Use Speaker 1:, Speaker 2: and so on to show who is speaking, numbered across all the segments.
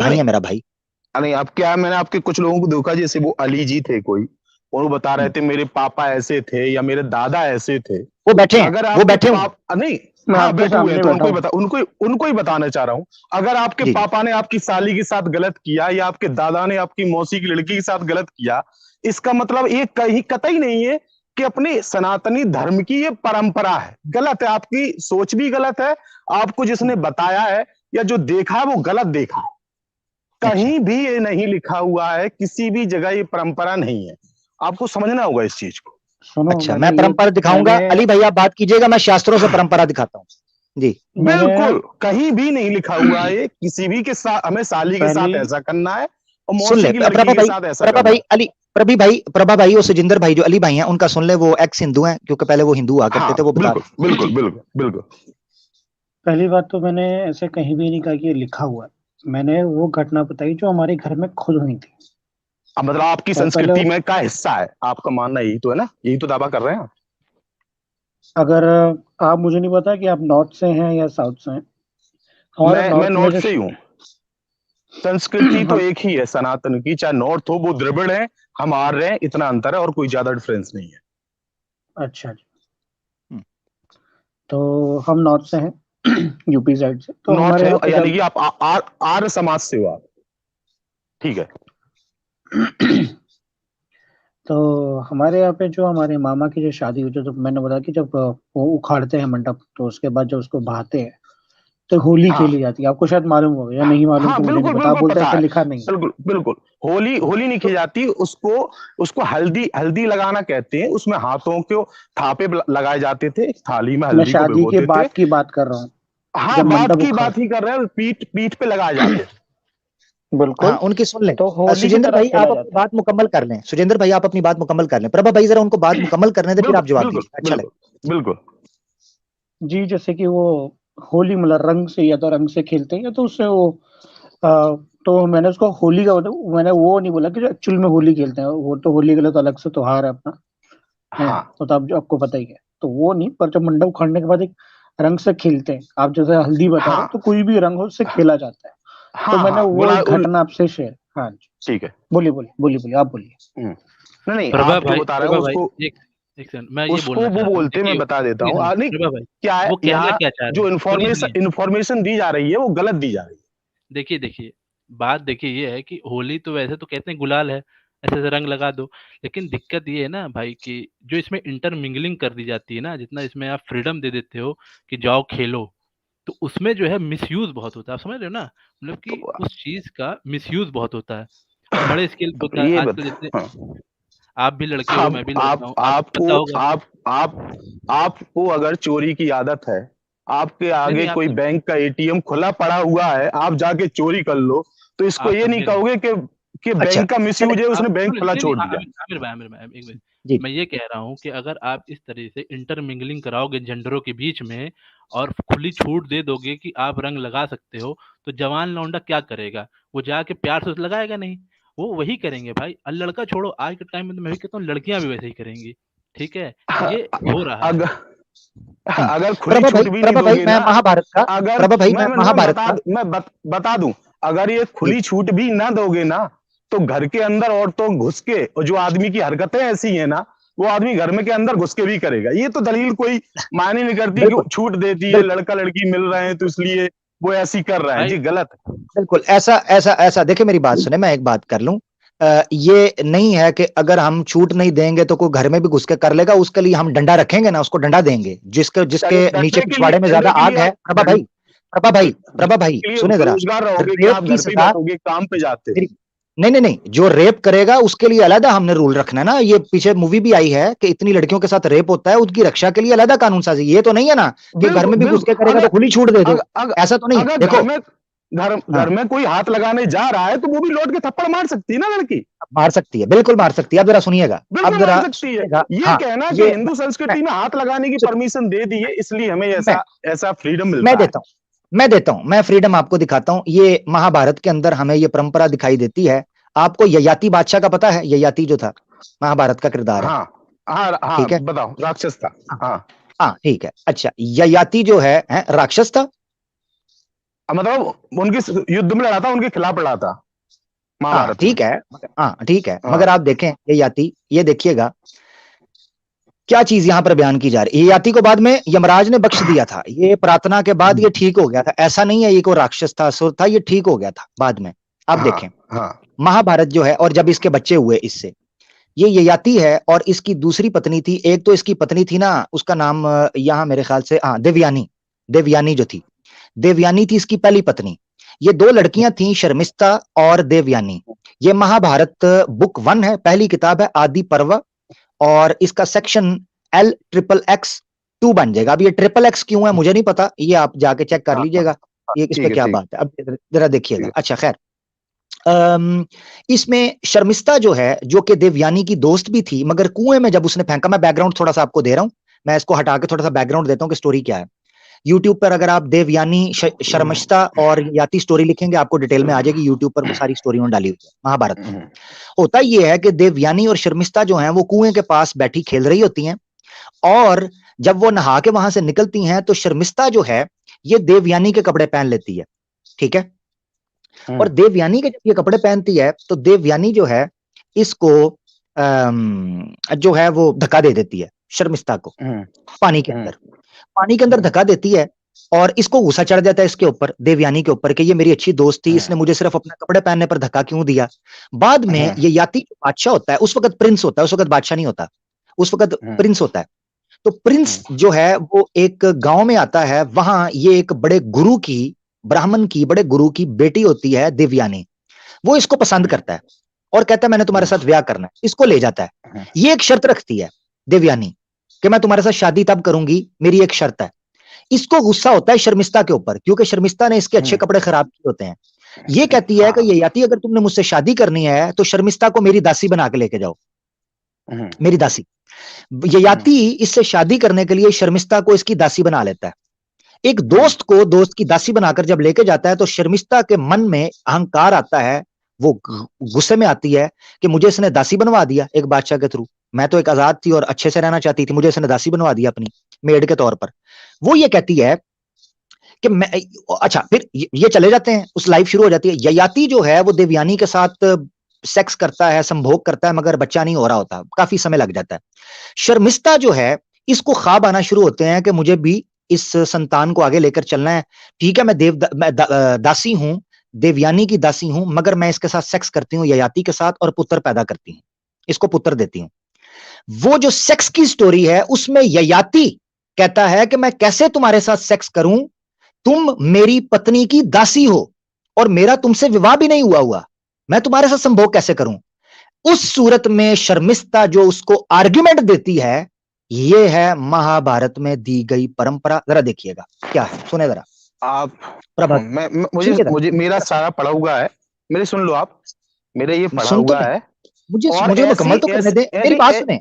Speaker 1: नहीं है मेरा भाई।
Speaker 2: नहीं, अब क्या है, मैंने आपके कुछ लोगों को देखा, जैसे वो अली जी थे कोई, और वो बता रहे थे मेरे पापा ऐसे थे या मेरे दादा ऐसे थे।
Speaker 1: वो बैठे हैं,
Speaker 2: अगर
Speaker 1: वो
Speaker 2: आपके
Speaker 1: बैठे हुए हैं।
Speaker 2: पाप नहीं,
Speaker 3: मैं
Speaker 2: हाँ
Speaker 3: आपके
Speaker 2: बैठे हुए हैं,
Speaker 3: सामने
Speaker 2: तो
Speaker 3: बैठा
Speaker 2: उनको ही
Speaker 3: हूँ।
Speaker 2: बता, उनको ही बताना चाह रहा हूँ। अगर आपके
Speaker 1: जी जी।
Speaker 2: पापा ने आपकी साली के साथ गलत किया या आपके दादा ने आपकी मौसी की लड़की के साथ गलत किया, इसका मतलब ये कहीं कतई नहीं है कि अपने सनातनी धर्म की ये परंपरा है। गलत है, आपकी सोच भी गलत है। आपको जिसने बताया है या जो देखा है वो गलत देखा है।
Speaker 1: अच्छा
Speaker 2: कहीं भी ये नहीं लिखा हुआ है, किसी भी जगह ये परंपरा नहीं है। आपको समझना होगा इस चीज को।
Speaker 3: सुनो,
Speaker 1: अच्छा,
Speaker 3: मैंने
Speaker 1: मैं
Speaker 3: ये
Speaker 1: परंपरा दिखाऊंगा।
Speaker 3: मैंने
Speaker 1: अली भाई आप बात कीजिएगा, मैं शास्त्रों से परंपरा दिखाता हूँ। जी।
Speaker 3: मैंने
Speaker 2: बिल्कुल कहीं भी नहीं लिखा हुआ है किसी भी के साथ हमें साली के
Speaker 3: पहली
Speaker 2: साथ ऐसा करना है और
Speaker 1: सुन ले
Speaker 2: मौसी की लड़की
Speaker 1: प्रभा
Speaker 2: के
Speaker 1: भाई,
Speaker 2: साथ ऐसा
Speaker 1: प्रभा
Speaker 2: करना
Speaker 1: भाई
Speaker 2: है।
Speaker 1: अली, प्रभा भाई और सुजिंदर भाई जो अली भाई हैं उनका सुन ले, वो एक्स हिंदू हैं, क्योंकि पहले वो हिंदू हुआ करते
Speaker 2: हाँ
Speaker 1: थे, वो बता
Speaker 2: बिल्कुल बिल्कुल बिल्कुल बिल्कुल।
Speaker 3: पहली बात तो मैंने ऐसे कहीं भी नहीं कहा कि ये लिखा हुआ है। मैंने वो घटना बताई जो हमारे घर में खुद हुई थी।
Speaker 2: अब मतलब आपकी
Speaker 3: और पहले
Speaker 2: संस्कृति में का हिस्सा है, आपका मानना यही तो है ना, यही तो दावा कर रहे हैं आप।
Speaker 3: अगर आप, मुझे नहीं पता कि आप नॉर्थ से हैं या साउथ से हैं। हमारे
Speaker 2: मैं
Speaker 3: नॉर्थ में
Speaker 2: नॉर्थ
Speaker 3: जो
Speaker 2: से ही हूँ। संस्कृति तो
Speaker 3: हम
Speaker 2: एक ही है सनातन की, चाहे नॉर्थ हो, वो द्रविड़ है, हम आर्य हैं, इतना अंतर है और कोई ज्यादा डिफरेंस नहीं है।
Speaker 3: अच्छा जी। तो हम नॉर्थ से हैं यूपी साइड से। तो
Speaker 2: नॉर्थ
Speaker 3: हमारे
Speaker 2: है
Speaker 3: यहाँ पे
Speaker 2: यानी
Speaker 3: जब
Speaker 2: कि आप आर्य समाज से हो आप। ठीक है।
Speaker 3: तो हमारे यहाँ पे जो हमारे मामा की जो शादी हुई थी, तो मैंने बताया कि जब वो उखाड़ते हैं मंडप, तो उसके बाद जब उसको बहाते हैं तो होली
Speaker 2: हाँ
Speaker 3: खेली जाती है। आपको शायद मालूम होगा या नहीं मालूम, तो
Speaker 2: हाँ
Speaker 3: मुझे नहीं
Speaker 2: बिल्कुल
Speaker 3: पता। आप
Speaker 2: बिल्कुल
Speaker 3: बोलते
Speaker 2: पता
Speaker 3: ऐसे
Speaker 2: है।
Speaker 3: लिखा नहीं है।
Speaker 2: बिल्कुल बिल्कुल। होली होली नहीं की
Speaker 3: तो
Speaker 2: जाती उसको, उसको हल्दी हल्दी लगाना कहते हैं। उसमें हाथों को थापे लगाए जाते थे, थाली में
Speaker 3: मैं
Speaker 2: हल्दी को
Speaker 3: शादी के
Speaker 2: भिगोते थे।
Speaker 3: बाद की बात कर रहा हूँ,
Speaker 2: हाँ
Speaker 3: जब
Speaker 2: बात
Speaker 3: मंडप
Speaker 2: की
Speaker 3: उखाड़।
Speaker 2: बात ही कर रहे हैं, पीठ पीठ पे लगाए जाते थे।
Speaker 3: बिल्कुल।
Speaker 1: हाँ उनकी सुन लें।
Speaker 3: तो होली की
Speaker 1: सुजेंद्र
Speaker 3: तरह
Speaker 1: भाई आप
Speaker 3: खेला
Speaker 1: अपनी
Speaker 3: जाता है।
Speaker 1: बात मुकम्मल कर लें, सुजेंद्र भाई आप अपनी बात मुकम्मल कर लें, प्रभा भाई जरा उनको बात मुकम्मल करने दे, फिर
Speaker 2: बिल्कुल
Speaker 1: आप जवाब
Speaker 2: बिल्कुल
Speaker 1: दीजिए, अच्छा
Speaker 2: बिल्कुल
Speaker 1: लगे।
Speaker 2: बिल्कुल।
Speaker 3: जी, जैसे कि वो होली मतलब रंग से, या तो रंग से खेलते हैं या तो उससे वो आ, तो मैंने उसको होली का मैंने वो नहीं बोला कि जो एक्चुअल में होली खेलते हैं। वो तो होली के लिए तो अलग से त्योहार है अपना, है।
Speaker 2: हाँ
Speaker 3: तो आप जो आपको पता ही है, तो वो नहीं। पर जब मंडप उखाड़ने के बाद एक रंग से खेलते हैं, आप जैसे हल्दी बता रहे हो,
Speaker 2: हाँ
Speaker 3: तो कोई भी रंग हो उससे खेला जाता है। तो
Speaker 2: हाँ
Speaker 3: मैंने
Speaker 2: हाँ
Speaker 3: वो
Speaker 2: गुलाल
Speaker 3: एक घटना आपसे शेयर। हाँ जी।
Speaker 2: ठीक है।
Speaker 3: बोलिए बोलिए बोलिए बोलिए, आप बोलिए।
Speaker 2: नहीं नहीं, आप जो बता रहे हो
Speaker 4: प्रभा भाई,
Speaker 2: उसको,
Speaker 4: एक एक सेकंड, मैं ये
Speaker 2: उसको
Speaker 4: बोलना
Speaker 2: वो
Speaker 4: चाह रहा हूँ।
Speaker 2: बोलते, मैं
Speaker 4: देखिए
Speaker 2: बता देता
Speaker 4: सुनिए
Speaker 2: हूँ।
Speaker 4: सुनिए
Speaker 2: नहीं,
Speaker 4: प्रभा भाई,
Speaker 2: क्या है
Speaker 4: वो कहना
Speaker 2: यहाँ,
Speaker 4: क्या चाह रहे
Speaker 2: जो
Speaker 4: हैं, सुनिए
Speaker 2: इंफॉर्मेशन
Speaker 4: सुनिए।
Speaker 2: इंफॉर्मेशन दी जा रही है वो गलत दी जा रही है।
Speaker 4: देखिए देखिए, बात देखिए ये है कि होली तो वैसे तो कहते हैं गुलाल है, ऐसे ऐसे रंग लगा दो। लेकिन दिक्कत ये है ना भाई कि जो इसमें इंटरमिंगलिंग कर दी जाती है ना, जितना इसमें आप फ्रीडम दे देते हो कि जाओ खेलो, तो उसमें जो है मिसयूज बहुत होता है। आप समझ रहे हो ना, मतलब कि
Speaker 2: तो
Speaker 4: उस चीज का मिसयूज बहुत होता है और बड़े स्केल पे होता है
Speaker 2: ये
Speaker 4: आजकल।
Speaker 2: बता,
Speaker 4: जैसे
Speaker 2: हाँ।
Speaker 4: आप भी लड़के हो,
Speaker 2: अब
Speaker 4: मैं भी लड़का हूँ, आपको पता होगा।
Speaker 2: आप आपको अगर चोरी की आदत है, आपके
Speaker 4: नहीं
Speaker 2: आगे
Speaker 4: नहीं, आप
Speaker 2: कोई बैंक का एटीएम खुला पड़ा हुआ है, आप जाके चोरी कर लो, तो इसको
Speaker 4: आप
Speaker 2: ये नहीं
Speaker 4: समझे नहीं।
Speaker 2: कहोगे कि
Speaker 1: अच्छा
Speaker 2: बैंक का
Speaker 1: चले।
Speaker 2: मिसयूज है, उसने
Speaker 4: आप
Speaker 2: बैंक
Speaker 4: सुन ले,
Speaker 2: खुला
Speaker 4: नहीं नहीं,
Speaker 2: छोड़ दिया।
Speaker 4: आमिर भाई एक मिनट।
Speaker 1: जी
Speaker 4: मैं ये कह रहा हूँ कि अगर आप इस तरह से इंटरमिंगलिंग कराओगे जेंडरों के बीच में और खुली छूट दे दोगे कि आप रंग लगा सकते हो, तो जवान लौंडा क्या करेगा? वो जाके प्यार से लगाएगा नहीं, वो वही करेंगे भाई। और लड़का छोड़ो, आज के टाइम में तो मैं भी कहता हूँ लड़कियां भी वैसे ही करेंगी। ठीक है, ये हो रहा है।
Speaker 2: अगर अगर खुली छूट भी नहीं
Speaker 1: प्रभा भाई
Speaker 2: दोगे
Speaker 1: मैं
Speaker 2: ना,
Speaker 1: महाभारत का,
Speaker 2: अगर
Speaker 1: प्रभा भाई मैं महाभारत का।
Speaker 2: बता दूं, अगर ये
Speaker 1: जी
Speaker 2: खुली छूट भी ना दोगे ना, तो घर के अंदर औरतों घुस के, और जो आदमी की हरकतें ऐसी है ना, वो आदमी घर में के अंदर घुस के भी करेगा। ये तो दलील कोई मायने नहीं करती कि
Speaker 1: बिल्कुल
Speaker 2: छूट देती है,
Speaker 1: बिल्कुल
Speaker 2: लड़का लड़की मिल रहे हैं तो इसलिए वो ऐसी कर रहे हैं।
Speaker 4: भाई
Speaker 2: जी गलत है।
Speaker 1: बिल्कुल। ऐसा ऐसा ऐसा देखिए, मेरी बात सुने, मैं एक बात कर लूं। ये नहीं है कि अगर हम छूट नहीं देंगे तो कोई घर में भी घुस के कर लेगा, उसके लिए हम डंडा रखेंगे ना, उसको डंडा देंगे। जिसके जिसके नीचे पिछवाड़े में ज्यादा
Speaker 2: डरने के लिए
Speaker 1: आग है,
Speaker 2: आप
Speaker 1: प्रभा भाई, प्रभा भाई, प्रभा भाई
Speaker 2: के लिए
Speaker 1: सुने जरा।
Speaker 2: बेरोजगार रहोगे कि
Speaker 1: रेप
Speaker 2: आप
Speaker 1: की
Speaker 2: घर पे ही
Speaker 1: सजा,
Speaker 2: बैठोगे, काम पे जाते।
Speaker 1: मेरी नहीं नहीं नहीं, जो रेप करेगा उसके लिए अलग हमने रूल रखना है ना। ये पीछे मूवी भी आई है कि इतनी लड़कियों के साथ रेप होता है, उसकी रक्षा के लिए अलग कानून साजी। ये तो नहीं है ना कि घर
Speaker 2: बिल्कुल
Speaker 1: में भी घुस
Speaker 2: बिल्कुल।
Speaker 1: के करेगा
Speaker 2: अगर
Speaker 1: तो खुली छूट दे दो,
Speaker 2: अगर
Speaker 1: ऐसा तो नहीं है।
Speaker 2: अगर
Speaker 1: देखो,
Speaker 2: घर
Speaker 1: हाँ
Speaker 2: में कोई हाथ लगाने जा रहा है, तो वो भी लौट के थप्पड़ मार सकती है ना लड़की।
Speaker 1: मार सकती है, बिल्कुल मार सकती है। अब जरा सुनिएगा, अब
Speaker 2: बिल्कुल मार
Speaker 1: जरा
Speaker 2: सकती है।
Speaker 1: सुनिएगा।
Speaker 2: ये
Speaker 1: हाँ
Speaker 2: कहना कि
Speaker 1: ये
Speaker 2: हिंदू
Speaker 1: मैं
Speaker 2: संस्कृति में हाथ लगाने की परमिशन दे दी है, इसलिए हमें
Speaker 1: मैं
Speaker 2: ऐसा ऐसा फ्रीडम
Speaker 1: मैं
Speaker 2: मिलता है।
Speaker 1: देता हूं, मैं फ्रीडम आपको दिखाता हूं। ये महाभारत के अंदर हमें ये परंपरा दिखाई देती है। आपको ययाति बादशाह का पता है? ययाति जो था, महाभारत का किरदार है।
Speaker 2: हाँ हाँ हाँ,
Speaker 1: ठीक है,
Speaker 2: बताओ, राक्षस था।
Speaker 1: हाँ
Speaker 2: हाँ
Speaker 1: हाँ ठीक है। अच्छा, ययाति जो है राक्षस था।
Speaker 2: मतलब उनकी युद्ध में लड़ा था, उनके खिलाफ लड़ा था
Speaker 1: हाँ
Speaker 2: महाभारत में।
Speaker 1: ठीक है, हाँ ठीक है,
Speaker 2: हाँ।
Speaker 1: मगर आप देखें ये याति, ये देखिएगा क्या चीज यहां पर बयान की जा रही है। ये याति को बाद में यमराज ने बख्श दिया था, ये प्रार्थना के बाद ये ठीक हो गया था, ऐसा नहीं है ये कोई राक्षस था, असुर था, ये ठीक हो गया था बाद में। आप
Speaker 2: हाँ,
Speaker 1: देखें
Speaker 2: हाँ,
Speaker 1: महाभारत जो है, और जब इसके बच्चे हुए इससे, ये ययाति है और इसकी दूसरी पत्नी थी, एक तो इसकी पत्नी थी ना, उसका नाम यहाँ मेरे ख्याल से देवयानी, देवयानी जो थी, देवयानी थी इसकी पहली पत्नी। ये दो लड़कियां थी, शर्मिष्ठा और देवयानी। ये महाभारत बुक 1 है, पहली किताब है, आदि पर्व, और इसका सेक्शन L XXX2 बन जाएगा। अब ये XXX क्यों है मुझे नहीं पता, ये आप जाके चेक कर
Speaker 2: हाँ,
Speaker 1: लीजिएगा ये इस
Speaker 2: ठीक
Speaker 1: पे
Speaker 2: है,
Speaker 1: क्या
Speaker 2: ठीक।
Speaker 1: बात है। अब जरा देखिएगा।
Speaker 2: ठीक है।
Speaker 1: अच्छा खैर, इसमें शर्मिष्ठा जो है, जो कि देवयानी की दोस्त भी थी, मगर कुएं में जब उसने फेंका, मैं बैकग्राउंड थोड़ा सा आपको दे रहा हूं, मैं इसको हटा के थोड़ा सा बैकग्राउंड देता हूं कि स्टोरी क्या है। यूट्यूब पर अगर आप देवयानी शर्मिष्ठा और याति स्टोरी लिखेंगे, आपको डिटेल में आ जाएगी, यूट्यूब पर वो सारी स्टोरी उन्होंने डाली हुई है महाभारत में। होता यह है कि देवयानी और शर्मिष्ठा जो है वो कुएं के पास बैठी खेल रही होती हैं, और जब वो नहा के वहां से निकलती हैं तो शर्मिष्ठा जो है ये देवयानी के कपड़े पहन लेती है, ठीक है। और देवयानी के जब ये कपड़े पहनती है तो देवयानी जो है इसको जो है वो धक्का दे देती है शर्मिष्ठा को पानी के अंदर, पानी के अंदर धक्का देती है, और इसको गुस्सा चढ़ जाता है इसके ऊपर, देवयानी के ऊपर, कि ये मेरी अच्छी दोस्त थी, इसने मुझे सिर्फ अपने कपड़े पहनने पर धक्का क्यों दिया। बाद में ये याति जो बादशाह होता है, उस वक्त प्रिंस होता है, उस वक्त बादशाह नहीं होता, उस वक्त प्रिंस होता है। तो प्रिंस जो है वो एक गांव में आता है, वहां ये एक बड़े गुरु की, ब्राह्मण की बड़े गुरु की बेटी होती है देवयानी, वो इसको पसंद करता है और कहता है मैंने तुम्हारे साथ ब्याह करना है, इसको ले जाता है। ये एक शर्त रखती है देवयानी कि मैं तुम्हारे साथ शादी तब करूंगी, मेरी एक शर्त है। इसको गुस्सा होता है शर्मिष्ठा के ऊपर, क्योंकि शर्मिष्ठा ने इसके अच्छे कपड़े खराब किए होते हैं। ये कहती है कि ययाति अगर तुमने मुझसे शादी करनी है तो शर्मिष्ठा को मेरी दासी बना के लेके जाओ, मेरी दासी। ययाति इससे शादी करने के लिए शर्मिष्ठा को इसकी दासी बना लेता है। एक दोस्त को दोस्त की दासी बनाकर जब लेके जाता है तो शर्मिष्ठा के मन में अहंकार आता है, वो गुस्से में आती है कि मुझे इसने दासी बनवा दिया एक बादशाह के थ्रू, मैं तो एक आजाद थी और अच्छे से रहना चाहती थी, मुझे इसने दासी बनवा दिया अपनी मेड के तौर पर। वो ये कहती है कि मैं, अच्छा फिर ये चले जाते हैं, उस लाइफ शुरू हो जाती है। ययाति जो है वो देवयानी के साथ सेक्स करता है, संभोग करता है, मगर बच्चा नहीं हो रहा होता, काफी समय लग जाता है। शर्मिष्ठा जो है इसको ख्वाब आना शुरू होते हैं कि मुझे भी इस संतान को आगे लेकर चलना है। ठीक है, मैं दासी हूं, देवयानी की दासी हूं, मगर मैं इसके साथ सेक्स करती हूँ ययाति के साथ और पुत्र पैदा करती हूँ, इसको पुत्र देती हूँ। वो जो सेक्स की स्टोरी है उसमें ययाति कहता है कि मैं कैसे तुम्हारे साथ सेक्स करूं, तुम मेरी पत्नी की दासी हो और मेरा तुमसे विवाह भी नहीं हुआ, मैं तुम्हारे साथ संभोग कैसे करूं। उस सूरत में शर्मिष्ठा जो उसको आर्ग्यूमेंट देती है, ये है महाभारत में दी गई परंपरा। जरा देखिएगा क्या है, सुने जरा
Speaker 2: आप।
Speaker 1: प्रभात,
Speaker 2: मुझे मेरा सारा पढ़ा हुआ है, मेरे सुन लो आप, मेरे ये पढ़ा
Speaker 1: सुन तो
Speaker 2: हुआ है।
Speaker 1: मुझे मुकम्मल तो करने दे, मेरी बात सुने।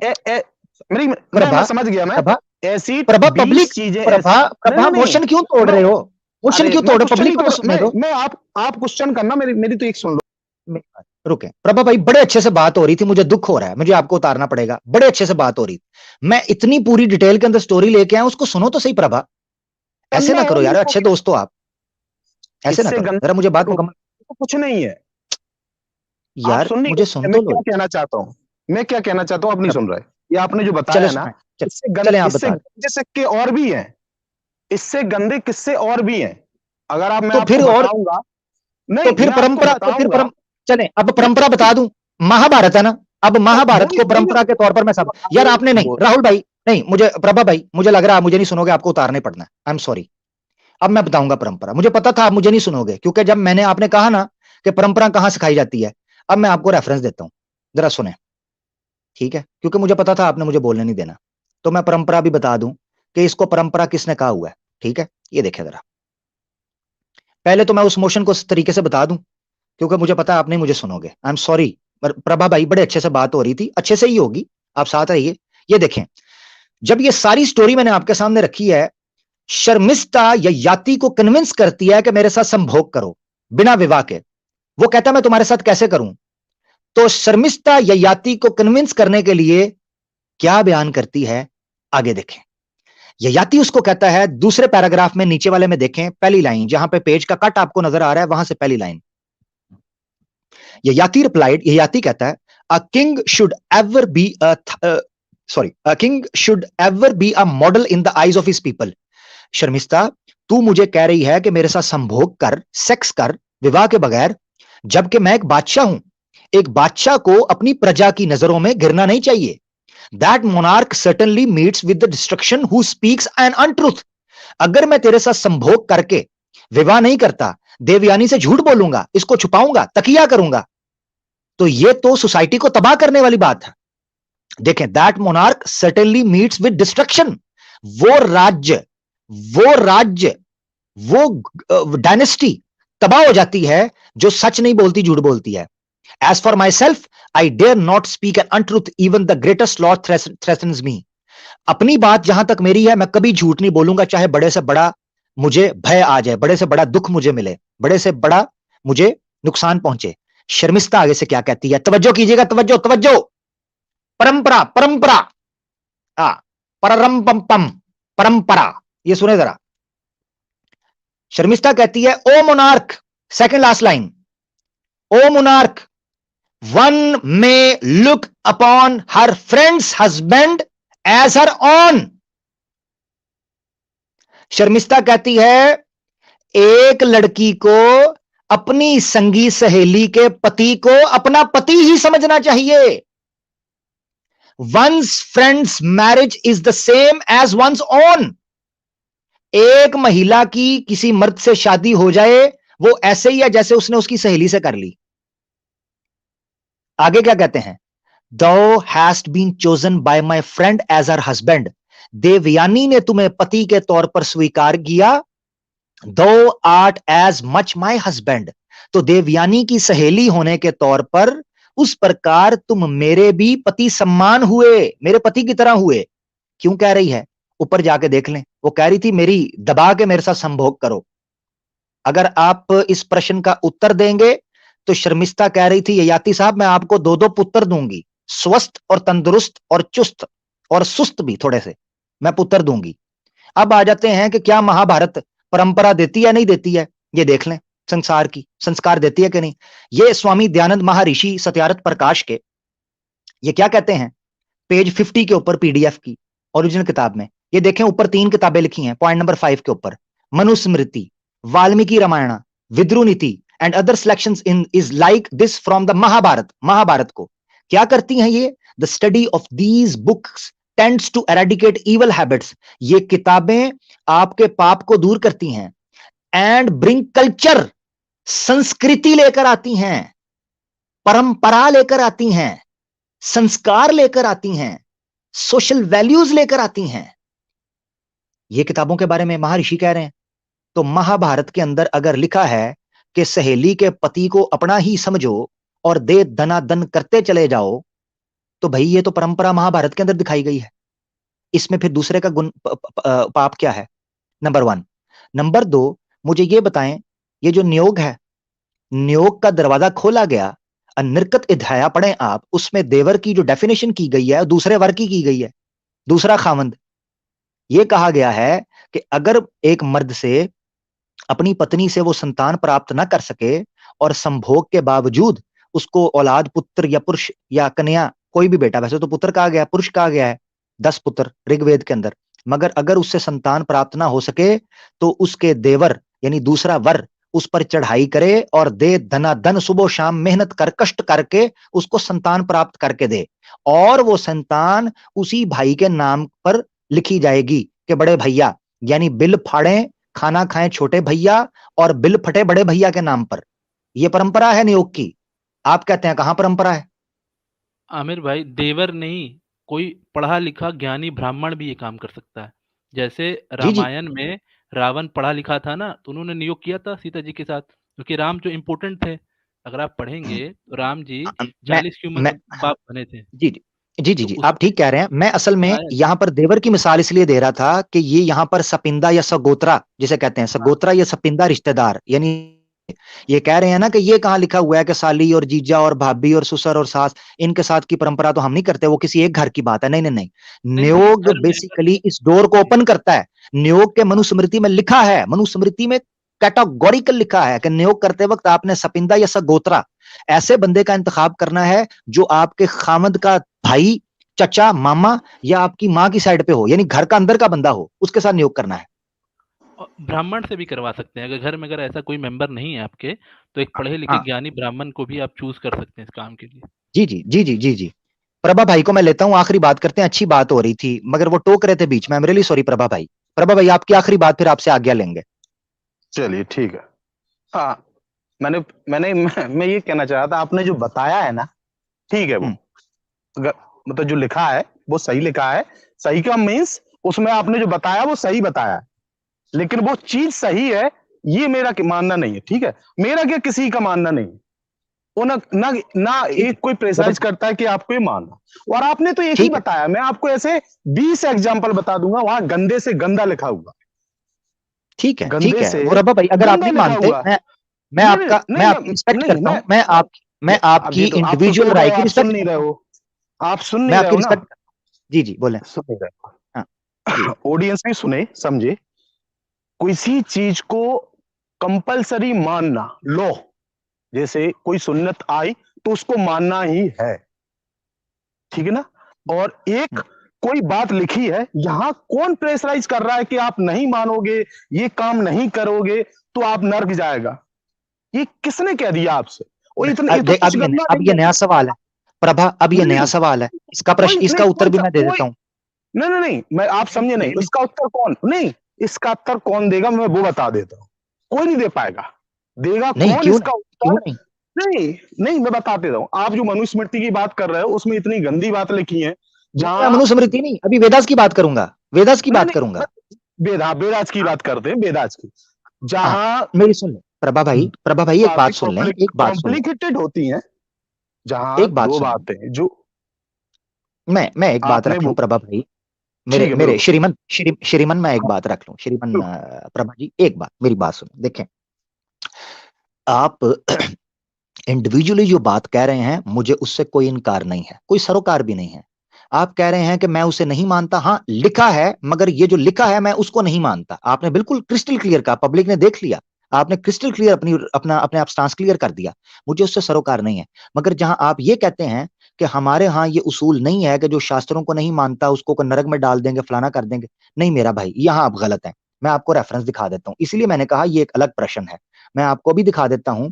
Speaker 2: मैं समझ गया, मैं ऐसी
Speaker 1: प्रभा पब्लिक
Speaker 2: चीजें,
Speaker 1: प्रभा मोशन क्यों तोड़ रहे हो, मोशन क्यों तोड़ रहे हो, पब्लिक को तो सुनने दो।
Speaker 2: मैं आप क्वेश्चन करना, मेरी तो एक सुन लो।
Speaker 1: रुके प्रभा भाई, बड़े अच्छे से बात हो रही थी, मुझे दुख हो रहा है, मुझे आपको उतारना पड़ेगा, बड़े अच्छे से बात हो रही थी, मैं इतनी पूरी डिटेल के अंदर स्टोरी लेके आया, उसको सुनो तो सही। प्रभा ऐसे ना करो यार, अच्छे दोस्त हो आप, ऐसे ना करो, जरा मुझे बात मुकम्मल।
Speaker 2: कुछ नहीं है
Speaker 1: यार, मुझे सुन तो लो।
Speaker 2: क्या कहना चाहता हूँ मैं, क्या कहना चाहता हूँ, आप नहीं सुन रहे। ये आपने जो बताया ना,
Speaker 1: इससे
Speaker 2: किस्से और भी हैं, इससे गंदे किस्से और भी हैं। अगर आप, मैं
Speaker 1: तो फिर और नहीं, तो फिर परंपरा, तो फिर चले अब परंपरा बता दूं, महाभारत है ना, अब महाभारत को परंपरा के तौर पर मैं सब, यार आपने नहीं, राहुल भाई नहीं, मुझे प्रभा भाई, मुझे लग रहा है मुझे नहीं सुनोगे, आपको उतारने पड़ना है, आई एम सॉरी। अब मैं बताऊंगा परंपरा, मुझे पता था आप मुझे नहीं सुनोगे, क्योंकि जब मैंने आपने कहा ना कि परंपरा कहां सिखाई जाती है, अब मैं आपको रेफरेंस देता हूं, जरा सुने, ठीक है, क्योंकि मुझे पता था आपने मुझे बोलने नहीं देना, तो मैं परंपरा भी बता दूं कि इसको परंपरा किसने कहा हुआ है। ठीक है, ये देखे जरा, पहले तो मैं उस मोशन को इस तरीके से बता दूं, क्योंकि मुझे पता है आप नहीं मुझे सुनोगे, आई एम सॉरी। प्रभा भाई, बड़े अच्छे से बात हो रही थी, अच्छे से ही होगी, आप साथ रहिए। ये देखें, जब ये सारी स्टोरी मैंने आपके सामने रखी है, शर्मिष्ठा ययाति को कन्विंस करती है कि मेरे साथ संभोग करो बिना विवाह के। वो कहता है मैं तुम्हारे साथ कैसे करूं, तो शर्मिष्ठा ययाति को कन्विंस करने के लिए क्या बयान करती है, आगे देखें। ययाति उसको कहता है, दूसरे पैराग्राफ में नीचे वाले में देखें, पहली लाइन, जहां पे पेज का कट आपको नजर आ रहा है, वहां से पहली लाइन। ययाति रिप्लाइड, ययाति कहता है, a king should ever be a king should ever be a model in the eyes of his people. Sharmishtha, तू मुझे कह रही है कि मेरे साथ संभोग कर, सेक्स कर, विवाह के बगैर, जबकि मैं एक बादशाह हूं। एक बादशाह को अपनी प्रजा की नजरों में गिरना नहीं चाहिए। That monarch certainly meets with the destruction who speaks an untruth. अगर मैं तेरे साथ संभोग करके विवाह नहीं करता, देवयानी से झूठ बोलूंगा, इसको छुपाऊंगा, तकिया करूंगा, तो ये तो सोसाइटी को तबाह करने वाली बात है। देखें, that monarch certainly meets with destruction. वो डायनेस्टी तबाह हो जाती है जो सच नहीं बोलती, झूठ बोलती है। As for myself, I dare not speak an untruth. Even the greatest law threatens me. अपनी बात जहां तक मेरी है, मैं कभी झूठ नहीं बोलूंगा, चाहे बड़े से बड़ा मुझे भय आ जाए, बड़े से बड़ा दुख मुझे मिले, बड़े से बड़ा मुझे नुकसान पहुंचे। शर्मिष्ठा आगे से क्या कहती है, तवज्जो कीजिएगा, तवज्जो तवज्जो। परंपरा, परंपरा, पररंपम, परंपरा, ये सुने जरा। शर्मिष्ठा कहती है, ओ मोनार्क, सेकंड लास्ट लाइन, ओ monarch, one may look upon her friend's husband as her own. Sharmishtha कहती है, एक लड़की को अपनी संगी सहेली के पति को अपना पति ही समझना चाहिए। One's friend's marriage is the same as one's own. एक महिला की किसी मर्द से शादी हो जाए, वो ऐसे ही है जैसे उसने उसकी सहेली से कर ली। आगे क्या कहते हैं, Thou hast been chosen by my friend as her husband. Devyani ने तुम्हें पति के तौर पर स्वीकार किया। Thou art as much my husband. तो देवयानी की सहेली होने के तौर पर उस प्रकार तुम मेरे भी पति सम्मान हुए, मेरे पति की तरह हुए। क्यों कह रही है, ऊपर जाके देख लें। वो कह रही थी, मेरी दबा के मेरे साथ संभोग करो। अगर आप इस प्रश्न का उत्तर देंगे तो शर्मिष्ठा कह रही थी, ययाति साहब, मैं आपको 2-2 पुत्र दूंगी, स्वस्थ और तंदुरुस्त और चुस्त और सुस्त भी थोड़े से, मैं पुत्र दूंगी। अब आ जाते हैं कि क्या महाभारत परंपरा देती है नहीं देती है, ये देख लें। संसार की संस्कार देती है कि नहीं। ये स्वामी दयानंद महर्षि सत्यार्थ प्रकाश के ये क्या कहते हैं, पेज 50 के ऊपर पीडीएफ की ओरिजिनल किताब में, ये देखें, ऊपर 3 किताबें लिखी हैं, पॉइंट नंबर 5 के ऊपर, मनुस्मृति, वाल्मीकि रामायण, विद्रु नीति and other selections in is like this from the Mahabharat. Mahabharat को क्या करती हैं ये, the study of these books tends to eradicate evil habits। ये किताबें आपके पाप को दूर करती हैं, and bring culture, संस्कृति लेकर आती हैं, परंपरा लेकर आती हैं, संस्कार लेकर आती हैं, सोशल वैल्यूज लेकर आती हैं। ये किताबों के बारे में महर्षि कह रहे हैं। तो महाभारत के अंदर अगर लिखा है कि सहेली के पति को अपना ही समझो और दे दनादन करते चले जाओ, तो भाई ये तो परंपरा महाभारत के अंदर दिखाई गई है। इसमें फिर दूसरे का गुण पाप क्या है, नंबर 1। नंबर 2, मुझे ये बताएं, ये जो नियोग है, नियोग का दरवाजा खोला गया, निर्कत अध्याया पढ़ें आप, उसमें देवर की जो डेफिनेशन की गई है दूसरे वर्ग की गई है, दूसरा खामंद। यह कहा गया है कि अगर एक मर्द से अपनी पत्नी से वो संतान प्राप्त ना कर सके और संभोग के बावजूद उसको औलाद, पुत्र या पुरुष या कन्या, कोई भी बेटा, वैसे तो पुत्र कहा गया, पुरुष कहा गया है, 10 पुत्र ऋग्वेद के अंदर, मगर अगर उससे संतान प्राप्त ना हो सके तो उसके देवर यानी दूसरा वर उस पर चढ़ाई करे और दे धनाधन, सुबह शाम मेहनत कर, कष्ट करके उसको संतान प्राप्त करके दे, और वो संतान उसी भाई के नाम पर लिखी जाएगी कि बड़े भैया, यानी बिल फाड़े खाना खाएं छोटे भैया और बिल फटे बड़े भैया के नाम पर। यह परंपरा है नियोग की। आप कहते हैं कहां परंपरा है?
Speaker 4: आमिर भाई, देवर नहीं, कोई पढ़ा लिखा ज्ञानी ब्राह्मण भी ये काम कर सकता है। जैसे रामायण में रावण पढ़ा लिखा था ना, तो उन्होंने नियोग किया था सीता जी के साथ, क्योंकि राम जो इम्पोर्टेंट थे। अगर आप पढ़ेंगे तो राम जी 40 की उम्र में बाप बने थे।
Speaker 1: जी जी जी जी, आप ठीक कह रहे हैं। मैं असल में यहाँ पर देवर की मिसाल इसलिए दे रहा था कि ये यहाँ पर सपिंदा या सगोत्रा जिसे कहते हैं, सगोत्रा या सपिंदा रिश्तेदार, यानी ये कह रहे हैं ना कि ये कहाँ लिखा हुआ है कि साली और जीजा और भाभी और ससुर और सास इनके साथ की परंपरा तो हम नहीं करते, वो किसी एक घर की बात है। नहीं नहीं नहीं, नियोग
Speaker 4: घर में
Speaker 1: बेसिकली इस डोर को ओपन करता है। नियोग के मनुस्मृति में लिखा है, मनुस्मृति में कैटेगोरिकल लिखा है कि नियोग करते वक्त आपने सपिंदा या सगोत्रा ऐसे बंदे का इंतखाब करना है जो आपके खामद का भाई, चचा, मामा या आपकी माँ की साइड पे हो, यानी घर का अंदर का बंदा हो, उसके साथ नियोग करना है।
Speaker 4: ब्राह्मण से भी करवा सकते हैं, अगर घर में अगर ऐसा कोई मेंबर नहीं है आपके, तो एक पढ़े लिखे
Speaker 1: हाँ
Speaker 4: ज्ञानी ब्राह्मण को भी आप चूज कर सकते हैं इस काम के लिए।
Speaker 1: जी जी जी जी जी जी। प्रभा भाई को मैं लेता हूँ, आखिरी बात करते हैं। अच्छी बात हो रही थी मगर वो टोक रहे थे बीच में। I am really sorry Prabha भाई। प्रभा भाई आपकी आखिरी बात, फिर आपसे आज्ञा लेंगे।
Speaker 2: चलिए ठीक है। हाँ, मैंने मैंने मैं ये कहना चाह रहा था, आपने जो बताया है ना, ठीक है, वो मतलब जो लिखा है वो सही लिखा है। सही का मीन्स उसमें आपने जो बताया वो सही बताया है, लेकिन वो चीज सही है ये मेरा मानना नहीं है। ठीक है, मेरा क्या किसी का मानना नहीं है, वो ना ना ना एक कोई प्रेशराइज करता है कि आपको ये मानना। और आपने तो एक ही
Speaker 1: ठीक है
Speaker 2: बताया, मैं आपको ऐसे 20 एग्जाम्पल बता दूंगा, वहां गंदे से गंदा लिखा हुआ,
Speaker 1: ठीक है ठीक
Speaker 2: गंदे
Speaker 1: है।
Speaker 2: से
Speaker 1: और प्रभा भाई अगर आप
Speaker 2: गंदा
Speaker 1: नहीं
Speaker 2: लिखा
Speaker 1: मानते,
Speaker 2: हुआ।
Speaker 1: मैं
Speaker 2: नहीं
Speaker 1: आपका मैं
Speaker 2: नहीं
Speaker 1: आपकी रिस्पेक्ट
Speaker 2: नहीं,
Speaker 1: करता हूँ। मैं
Speaker 2: अब
Speaker 1: आपकी
Speaker 2: ये तो आप तो
Speaker 1: इंडिविजुअल
Speaker 2: टोक रहे
Speaker 1: राय
Speaker 2: हो,
Speaker 1: की
Speaker 2: आप सुन
Speaker 1: रिस्पेक्ट
Speaker 2: नहीं
Speaker 1: करता
Speaker 2: रहे
Speaker 1: हूँ।
Speaker 2: हो, आप सुन
Speaker 1: मैं
Speaker 2: नहीं रहे
Speaker 1: आपकी
Speaker 2: हो ना,
Speaker 1: रिस्पेक्ट, जी जी बोले।
Speaker 2: सुन नहीं रहे हो।
Speaker 1: हाँ जी
Speaker 2: ऑडियंस भी सुने समझे, किसी चीज को कंपलसरी मानना, लो जैसे कोई सुन्नत आई तो उसको मानना ही है, ठीक है ना। और एक कोई बात लिखी है, यहां कौन प्रेशराइज कर रहा है कि आप नहीं मानोगे, ये काम नहीं करोगे तो आप नर्क जाएगा, ये किसने कह दिया आपसे? और इतना ये तो कुछ गंदा
Speaker 1: अब
Speaker 2: नहीं
Speaker 1: ये
Speaker 2: है।
Speaker 1: नया सवाल है प्रभा, अब ये
Speaker 2: नहीं
Speaker 1: नया
Speaker 2: नहीं,
Speaker 1: सवाल है। इसका
Speaker 2: कोई
Speaker 1: प्रश्न, इसका
Speaker 2: नहीं,
Speaker 1: उत्तर
Speaker 2: कौन
Speaker 1: भी
Speaker 2: सा
Speaker 1: मैं दे
Speaker 2: कोई,
Speaker 1: देता हूँ।
Speaker 2: नहीं नहीं नहीं, मैं आप समझे नहीं, इसका उत्तर कौन, नहीं इसका उत्तर कौन देगा, मैं वो बता देता हूं। कोई नहीं दे पाएगा, देगा
Speaker 1: नहीं
Speaker 2: कौन
Speaker 1: क्यों
Speaker 2: इसका
Speaker 1: नहीं, क्यों
Speaker 2: उत्तर?
Speaker 1: नहीं?
Speaker 2: नहीं नहीं, मैं बता देता हूं। आप जो मनुस्मृति की बात कर रहे हो उसमें इतनी गंदी बात लिखी है,
Speaker 1: नहीं मैं
Speaker 2: जहां
Speaker 1: मनुस्मृति नहीं, अभी वेदास की बात करूंगा, वेदास की
Speaker 2: नहीं
Speaker 1: बात
Speaker 2: नहीं,
Speaker 1: करूंगा।
Speaker 2: बेदाज की
Speaker 1: हाँ
Speaker 2: बात करते हैं, बेदाज की,
Speaker 1: हाँ,
Speaker 2: जहां
Speaker 1: मेरी सुन ले प्रभा भाई, प्रभा भाई एक
Speaker 2: बातें
Speaker 1: बात सुन लें, एक बात सुन लें,
Speaker 2: कॉम्प्लिकेटेड होती हैं, जहां
Speaker 1: एक बात
Speaker 2: दो
Speaker 1: सुन लें।
Speaker 2: बातें जो
Speaker 1: मैं एक बात
Speaker 2: आपने
Speaker 1: रख लूं
Speaker 2: वो,
Speaker 1: प्रभा भाई,
Speaker 2: ठीक
Speaker 1: मेरे
Speaker 2: है
Speaker 1: मेरे
Speaker 2: बिल्कुल
Speaker 1: श्रीमन मैं एक बात रख लूं, श्रीमन प्रभा जी एक बात, मेरी बात सुनो। देखें आप इंडिविजुअली जो बात कह रहे हैं मुझे उससे कोई इनकार नहीं है, कोई सरोकार भी नहीं है। आप कह रहे हैं कि मैं उसे नहीं मानता, हाँ लिखा है, मगर ये जो लिखा है मैं उसको नहीं मानता। आपने बिल्कुल क्रिस्टल क्लियर कहा, पब्लिक ने देख लिया, आपने क्रिस्टल क्लियर अपने आप स्टांस क्लियर कर दिया, मुझे उससे सरोकार नहीं है। मगर जहां आप ये कहते हैं कि हमारे यहाँ ये उसूल नहीं है कि जो शास्त्रों को नहीं मानता उसको नरक में डाल देंगे, फलाना कर देंगे, नहीं मेरा भाई यहां आप गलत हैं। मैं आपको रेफरेंस दिखा देता हूं, इसलिए मैंने कहा ये एक अलग प्रश्न है। मैं आपको भी दिखा देता हूं,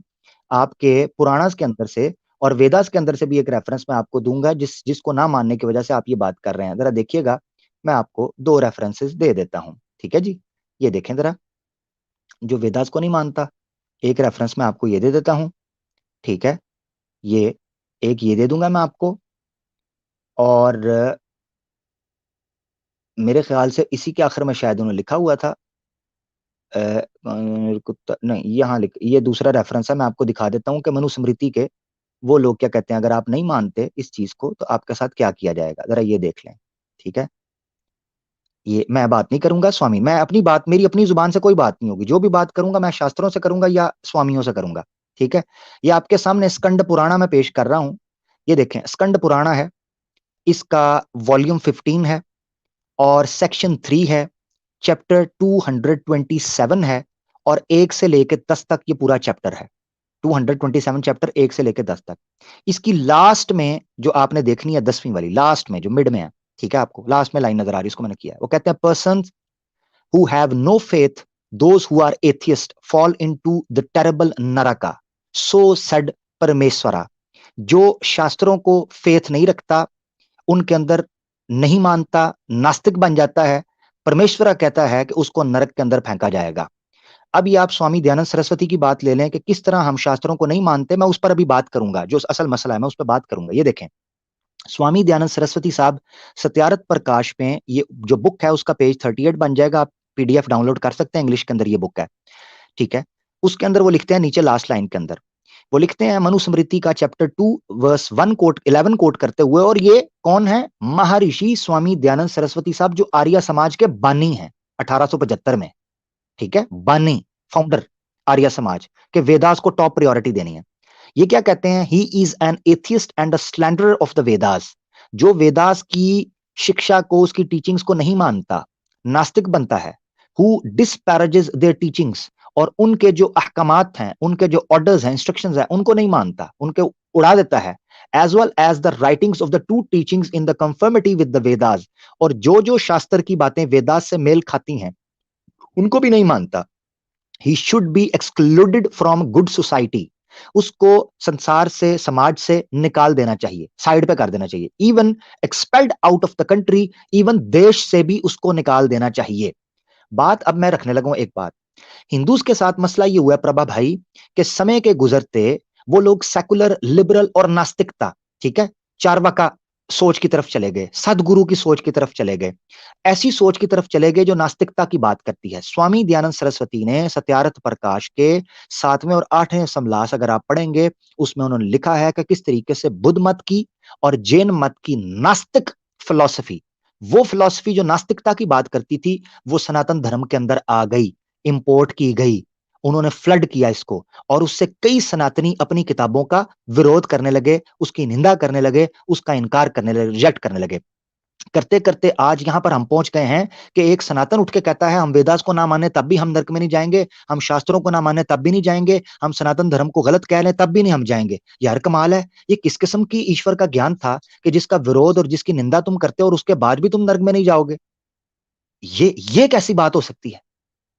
Speaker 1: आपके पुराणास के अंदर से और वेदास के अंदर से भी एक रेफरेंस मैं आपको दूंगा, जिसको ना मानने की वजह से आप ये बात कर रहे हैं। जरा देखिएगा, मैं आपको दो रेफरेंसेस दे देता हूं, ठीक है जी। ये देखें जरा, जो वेदास को नहीं मानता, एक रेफरेंस मैं आपको ये दे देता हूं, ठीक है। ये एक ये दे दूंगा मैं आपको, और मेरे ख्याल से इसी के आखिर में शायद उन्होंने लिखा हुआ था, नहीं यहाँ ये दूसरा रेफरेंस है, मैं आपको दिखा देता हूँ कि मनुस्मृति के वो लोग क्या कहते हैं, अगर आप नहीं मानते इस चीज को तो आपके साथ क्या किया जाएगा, जरा ये देख लें, ठीक है। ये मैं बात नहीं करूंगा स्वामी, मैं अपनी बात, मेरी अपनी जुबान से कोई बात नहीं होगी, जो भी बात करूंगा मैं शास्त्रों से करूंगा या स्वामियों से करूंगा, ठीक है। ये आपके सामने स्कंद पुराणा में पेश कर रहा हूं, ये देखें स्कंद पुराणा है, इसका वॉल्यूम 15 है और सेक्शन 3 है, चैप्टर 227 है, और 1 से लेकर 10 तक ये पूरा चैप्टर है। 227 चैप्टर 1 से लेकर 10 तक। इसकी लास्ट में जो आपने देखनी है 10वीं वाली, लास्ट में जो मिड में है, ठीक है, आपको लास्ट में लाइन नजर आ रही है, इसको मैंने किया है। वो कहते हैं person who have no faith, those who are atheist fall into the terrible naraka, so said परमेश्वरा। जो शास्त्रों को फेथ नहीं रखता, उनके अंदर नहीं मानता, नास्तिक बन जाता है, परमेश्वरा कहता है कि उसको नरक के अंदर फेंका जाएगा। अब ये आप स्वामी दयानंद सरस्वती की बात ले लें कि किस तरह हम शास्त्रों को नहीं मानते, मैं उस पर अभी बात करूंगा, जो असल मसला है मैं उस पर बात करूंगा। ये देखें, स्वामी दयानंद सरस्वती साहब सत्यारथ प्रकाश में, ये जो बुक है उसका पेज 38 बन जाएगा, आप पीडीएफ डाउनलोड कर सकते हैं, इंग्लिश के अंदर ये बुक है, ठीक है। उसके अंदर वो लिखते हैं, नीचे लास्ट लाइन के अंदर वो लिखते हैं, मनुस्मृति का चैप्टर 2 वर्स 1 कोट 11 कोट करते हुए, और ये कौन है, महर्षि स्वामी दयानंद सरस्वती साहब, जो आर्य समाज के बानी हैं 1875 में, ठीक है, बानी, फाउंडर आर्य समाज के वेदास को टॉप प्रायोरिटी देनी है। ये क्या कहते हैं? He is an atheist and a slanderer of the Vedas. जो वेदास की शिक्षा को, उसकी टीचिंग्स को नहीं मानता, नास्तिक बनता है। हु डिस्पैरेजेस देयर टीचिंग्स, और उनके जो अहकामात हैं, उनके जो ऑर्डर्स हैं, इंस्ट्रक्शंस हैं, उनको नहीं मानता, उनके उड़ा देता है। As well as the writings of the two teachings in the conformity with the Vedas, और जो जो शास्त्र की बातें वेदास से मेल खाती हैं उनको भी नहीं मानता। He should be excluded from good society. उसको संसार से, समाज से निकाल देना चाहिए, साइड पे कर देना चाहिए। Even expelled out of the country, even देश से भी उसको निकाल देना चाहिए। बात अब मैं रखने लगा हूं एक बात। हिंदूज के साथ मसला ये हुआ प्रभा भाई कि समय के गुजरते वो लोग सेकुलर, लिबरल और नास्तिकता, ठीक है, चार्वाका सोच की तरफ चले गए, सदगुरु की सोच की तरफ चले गए, ऐसी सोच की तरफ चले गए जो नास्तिकता की बात करती है। स्वामी दयानंद सरस्वती ने सत्यार्थ प्रकाश के 7वें और 8वें समलास अगर आप पढ़ेंगे, उसमें उन्होंने लिखा है कि किस तरीके से बुद्ध मत की और जैन मत की नास्तिक फिलॉसफी, वो फिलॉसफी जो नास्तिकता की बात करती थी, वो सनातन धर्म के अंदर आ गई, इंपोर्ट की गई। उन्होंने फ्लड किया इसको, और उससे कई सनातनी अपनी किताबों का विरोध करने लगे, उसकी निंदा करने लगे, उसका इनकार करने लगे, रिजेक्ट करने लगे। करते करते आज यहां पर हम पहुंच गए हैं कि एक सनातन उठ के कहता है हम वेदास को ना माने तब भी हम नरक में नहीं जाएंगे, हम शास्त्रों को ना माने तब भी नहीं जाएंगे, हम सनातन धर्म को गलत कह लें तब भी नहीं हम जाएंगे। यार कमाल है, ये किस किस्म की ईश्वर का ज्ञान था कि जिसका विरोध और जिसकी निंदा तुम करते हो और उसके बाद भी तुम नरक में नहीं जाओगे? ये कैसी बात हो सकती है?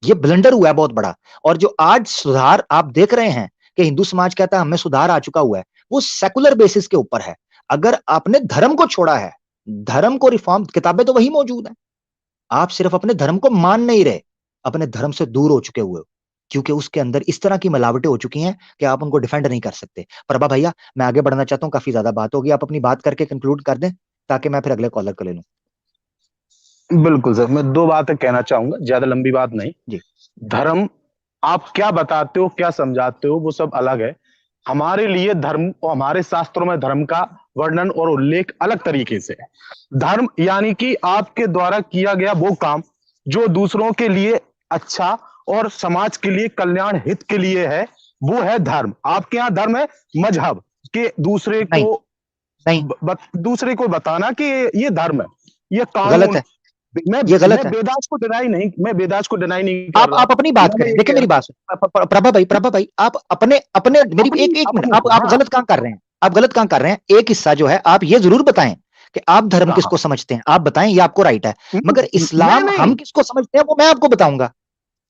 Speaker 1: ये ब्लंडर हुआ है बहुत बड़ा। और जो आज सुधार आप देख रहे हैं कि हिंदू समाज कहता है हमें सुधार आ चुका हुआ है, वो सेकुलर बेसिस के ऊपर है। अगर आपने धर्म को छोड़ा है, धर्म को रिफॉर्म, किताबें तो वही मौजूद है, आप सिर्फ अपने धर्म को मान नहीं रहे, अपने धर्म से दूर हो चुके हुए हो, क्योंकि उसके अंदर इस तरह की मिलावटें हो चुकी हैं कि आप उनको डिफेंड नहीं कर सकते। प्रभा भैया, मैं आगे बढ़ना चाहता हूं, काफी ज्यादा बात होगी, आप अपनी बात करके कंक्लूड कर दें ताकि मैं फिर अगले कॉलर को ले लूं।
Speaker 2: बिल्कुल सर, मैं 2 बातें कहना चाहूंगा, ज्यादा लंबी बात नहीं
Speaker 1: जी।
Speaker 2: धर्म आप क्या बताते हो, क्या समझाते हो, वो सब अलग है। हमारे लिए धर्म और हमारे शास्त्रों में धर्म का वर्णन और उल्लेख अलग तरीके से है। धर्म यानी कि आपके द्वारा किया गया वो काम जो दूसरों के लिए अच्छा और समाज के लिए कल्याण हित के लिए है, वो है धर्म। आपके यहाँ धर्म है मजहब के दूसरे को दूसरे को बताना कि ये धर्म है, ये कानून
Speaker 1: गलत है,
Speaker 2: ये गलत है। वेदास को डिनाई नहीं, मैं वेदास को डिनाई नहीं कर रहा।
Speaker 1: आप अपनी बात करें, देखिए मेरी बात प्रभा भाई आप अपने मेरी एक मिनट, आप गलत काम कर रहे हैं, आप गलत काम कर रहे हैं। एक हिस्सा जो है आप ये जरूर बताएं कि आप धर्म किसको समझते हैं, आप बताएं, ये आपको राइट है, मगर इस्लाम हम किसको समझते हैं वो मैं आपको बताऊंगा।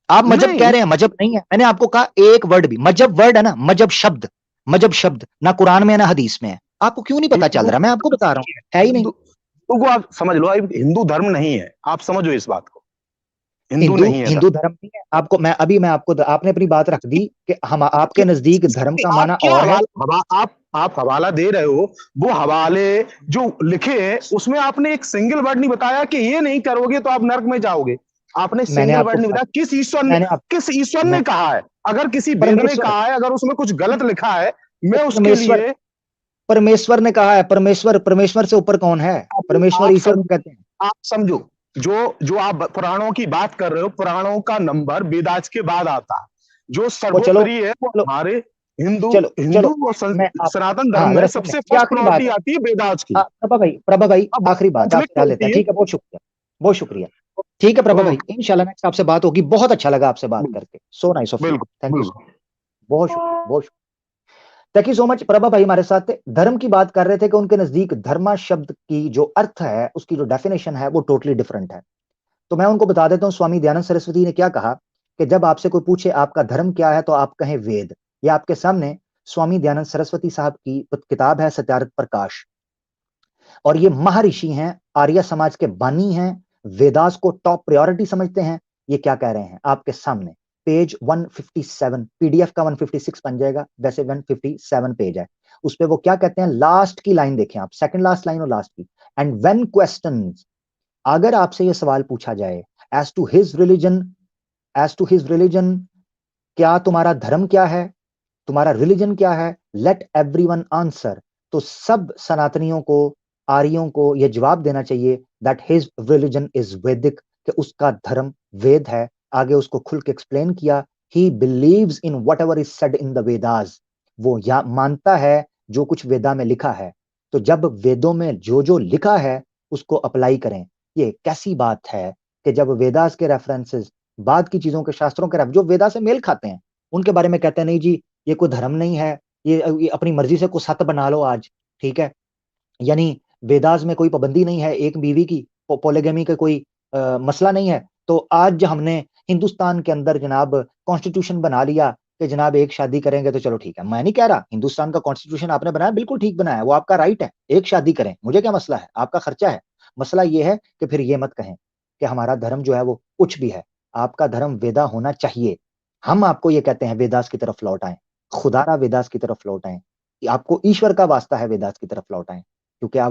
Speaker 1: आप मजहब कह रहे हैं, मजहब नहीं है, मैंने आपको कहा एक वर्ड भी, मजहब वर्ड है ना, मजहब शब्द ना कुरान में ना हदीस में है। आपको क्यों नहीं पता चल रहा? मैं आपको बता रहा हूँ, है ही नहीं।
Speaker 2: तो आप समझ लो, हिंदू धर्म नहीं है, आप समझो इस बात को,
Speaker 1: हिंदू नहीं है, हिंदू धर्म नहीं है। आपको मैं आपको आपने अपनी बात रख दी कि हम आपके नजदीक धर्म का माना और है।
Speaker 2: आप हवाला दे रहे हो, वो हवाले जो लिखे हैं उसमें आपने एक सिंगल वर्ड नहीं बताया कि ये नहीं करोगे तो आप नरक में जाओगे। आपने सिंगल वर्ड नहीं बताया। किस ईश्वर ने कहा है? अगर किसी वेद ने कहा है, अगर उसमें कुछ गलत लिखा है, मैं उसके लिए
Speaker 1: परमेश्वर ने कहा है। परमेश्वर से ऊपर कौन है? परमेश्वर ईश्वर कहते हैं।
Speaker 2: आप समझो, जो आप पुराणों की बात कर रहे हो, पुराणों का नंबर वेदास के बाद आता है। जो सर्वोपरि है वो हमारे हिंदू और सनातन धर्म में सबसे फर्स्ट प्रायोरिटी आती है वेदास की।
Speaker 1: प्रभा भाई आखिरी बात आपसे लेते हैं, ठीक है? बहुत शुक्रिया, ठीक है प्रभा भाई, इंशाल्लाह नेक्स्ट आपसे बात होगी। बहुत अच्छा लगा आपसे बात करके, so nice of you, thank you, बहुत शुक्रिया। Thank you so much. Prabha भाई हमारे साथ थे, धर्म की बात कर रहे थे कि उनके नजदीक धर्मा शब्द की जो अर्थ है, उसकी जो डेफिनेशन है वो टोटली डिफरेंट है। तो मैं उनको बता देता हूँ, स्वामी दयानंद सरस्वती ने क्या कहा कि जब आपसे कोई पूछे आपका धर्म क्या है तो आप कहें वेद। ये आपके सामने स्वामी दयानंद सरस्वती साहब की किताब है सत्यार्थ प्रकाश, और ये महर्षि हैं, आर्य समाज के बानी हैं, वेदास को टॉप प्रायोरिटी समझते हैं। ये क्या कह रहे हैं आपके सामने, पेज 157, पीडीएफ का 156 बन जाएगा, वैसे 157 पेज है। उस पे वो क्या कहते हैं, लास्ट की लाइन देखें आप, सेकंड लास्ट लाइन और लास्ट की। एंड व्हेन क्वेश्चंस, अगर आपसे ये सवाल पूछा जाए एज टू हिज रिलीजन, क्या तुम्हारा धर्म क्या है, तुम्हारा रिलीजन क्या है, लेट एवरीवन आंसर, तो सब सनातनियों को, आर्यों को यह जवाब देना चाहिए दैट हिज रिलीजन इज वैदिक, कि उसका धर्म वेद है। आगे उसको खुल के एक्सप्लेन किया he believes in whatever is said in the Vedas, वो या मानता है जो कुछ वेदा में लिखा है। तो जब वेदों में जो जो लिखा है उसको अप्लाई करें। ये कैसी बात है कि जब वेदास के रेफरेंसेस, बाद की चीजों के, शास्त्रों के जो वेदा से मेल खाते हैं, उनके बारे में कहते हैं नहीं जी ये कोई धर्म नहीं है, ये अपनी मर्जी से कोई सत बना लो आज, ठीक है। यानी वेदास में कोई पाबंदी नहीं है एक बीवी की, पॉलीगैमी का कोई मसला नहीं है। तो आज हमने हिंदुस्तान के अंदर जनाब कॉन्स्टिट्यूशन बना लिया कि जनाब एक शादी करेंगे तो चलो ठीक है। मैं नहीं कह रहा, हिंदुस्तान का कॉन्स्टिट्यूशन आपने बनाया बिल्कुल ठीक बनाया, वो आपका राइट है, एक शादी करें, मुझे क्या मसला है, आपका खर्चा है। मसला ये है कि फिर ये मत कहें कि हमारा धर्म जो है वो कुछ भी है। आपका धर्म वेदा होना चाहिए। हम आपको ये कहते हैं वेदास की तरफ लौट आए, खुदारा वेदास की तरफ लौट आए, आपको ईश्वर का वास्ता है वेदास की तरफ लौट आए, क्योंकि आप